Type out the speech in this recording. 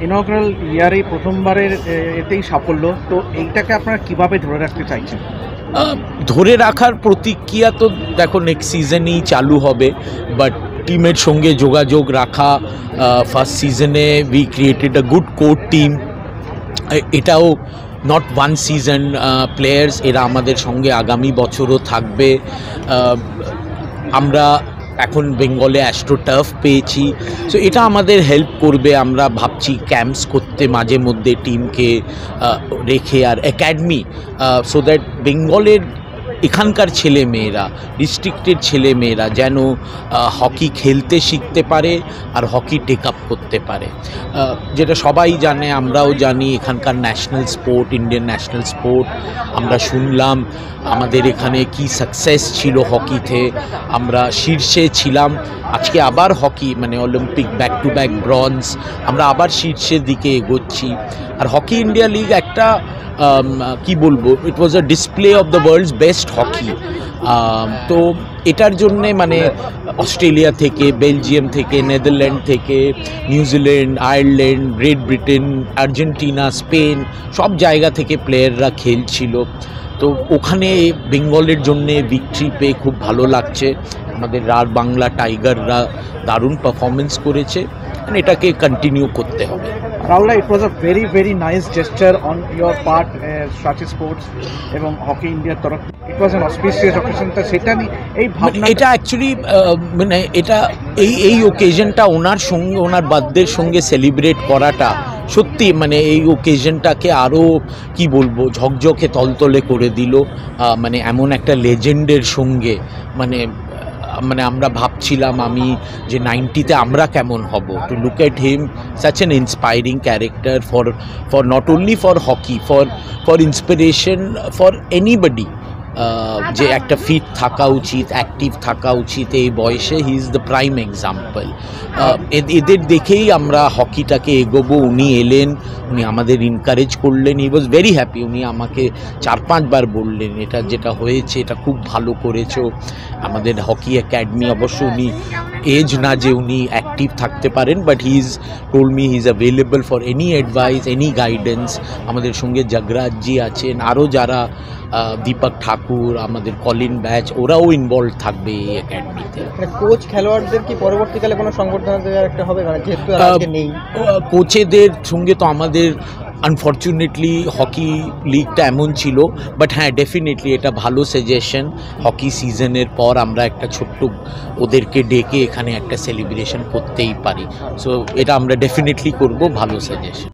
ইনঅগ্রাল ইয়ারে প্রথমবারের এতেই সাফল্য, তো এইটাকে আপনারা কিভাবে ধরে রাখতে চাইছেন? ধরে রাখার প্রতিক্রিয়া তো দেখো নেক্সট সিজনেই চালু হবে, বাট টিমের সঙ্গে যোগাযোগ রাখা, ফার্স্ট সিজনে we created a good core team, এটাও নট ওয়ান সিজন প্লেয়ার্স, এরা আমাদের সঙ্গে আগামী বছরও থাকবে। আমরা এখন বেঙ্গলে অ্যাস্ট্রো টার্ফ পেয়েছি, সো এটা আমাদের হেল্প করবে। আমরা ভাবছি ক্যাম্পস করতে মাঝে মধ্যে টিমকে রেখে, আর একাডেমি, সো দ্যাট বেঙ্গলের এখানকার ছেলেমেয়েরা, ডিস্ট্রিক্টের ছেলেমেয়েরা যেন হকি খেলতে শিখতে পারে আর হকি টেক আপ করতে পারে। যেটা সবাই জানে, আমরাও জানি, এখানকার national sport, Indian national sport. আমরা শুনলাম আমাদের এখানে কি সাকসেস ছিল হকিতে, আমরা শীর্ষে ছিলাম। আজকে আবার হকি মানে Olympic back to back bronze, আমরা আবার শীর্ষের দিকে এগোচ্ছি। আর হকি ইন্ডিয়া লিগ একটা কি বলবো, it was a display of the world's best hockey. তো এটার জন্যে মানে অস্ট্রেলিয়া থেকে, বেলজিয়াম থেকে, নেদারল্যান্ড থেকে, New Zealand, Ireland, great Britain, Argentina, Spain, সব জায়গা থেকে প্লেয়াররা খেলছিল। তো ওখানে বেঙ্গলের জন্যে ভিক্টরি পেয়ে খুব ভালো লাগছে। আমাদের রার বাংলা টাইগাররা দারুণ পারফরমেন্স করেছে, এটাকে কন্টিনিউ করতে হবে। রাহুলদা, it was a very very nice gesture on your part, সাচি স্পোর্টস এবং হকি ইন্ডিয়ার তরফ। It was an auspicious occasion, সেটা নিয়ে এই ভাবনা, এটা অ্যাকচুয়ালি মানে এটা এই ওকেশনটা ওনার সঙ্গে, ওনার বার্থডের সঙ্গে সেলিব্রেট করাটা সত্যি মানে এই ওকেশনটাকে আরও কি বলবো ঝকঝকে তলতলে করে দিল। মানে এমন একটা লেজেন্ডের সঙ্গে মানে আমরা ভাবছিলাম আমি যে 90-তে আমরা কেমন হব। To look at him, such an inspiring character for not only for hockey, for inspiration for anybody, যে একটা ফিট থাকা উচিত, অ্যাক্টিভ থাকা উচিত এই বয়সে। He is the prime example. এদের দেখেই আমরা হকিটাকে এগোবো। উনি এলেন, উনি আমাদের এনকারেজ করলেন, হি ওয়াজ ভেরি হ্যাপি। উনি আমাকে 4-5 বার বললেন এটা যেটা হয়েছে এটা খুব ভালো করেছো। আমাদের হকি একাডেমি, অবশ্য উনি এজ না যে উনি অ্যাক্টিভ থাকতে পারেন, but he is told me he is available for any advice, any guidance. আমাদের সঙ্গে জগরাজজি আছেন, আরও যারা দীপক ঠাকুর, আমাদের কলিন ব্যাচ, ওরাও ইনভলভ থাকবে এই একাডেমিতে। কোচ খেলোয়াড়দের কি পরবর্তীকালে কোনো সংবর্ধনা দেওয়ার একটা হবে, মানে যেহেতু আজকে নেই? কোচেদের সঙ্গে তো আমাদের আনফর্চুনেটলি হকি লিগটা এমন ছিল, বাট হ্যাঁ ডেফিনেটলি এটা ভালো সাজেশন। হকি সিজনের পর আমরা একটা ছোট্ট ওদেরকে ডেকে এখানে একটা সেলিব্রেশন করতেই পারি, সো এটা আমরা ডেফিনেটলি করব। ভালো সাজেশন।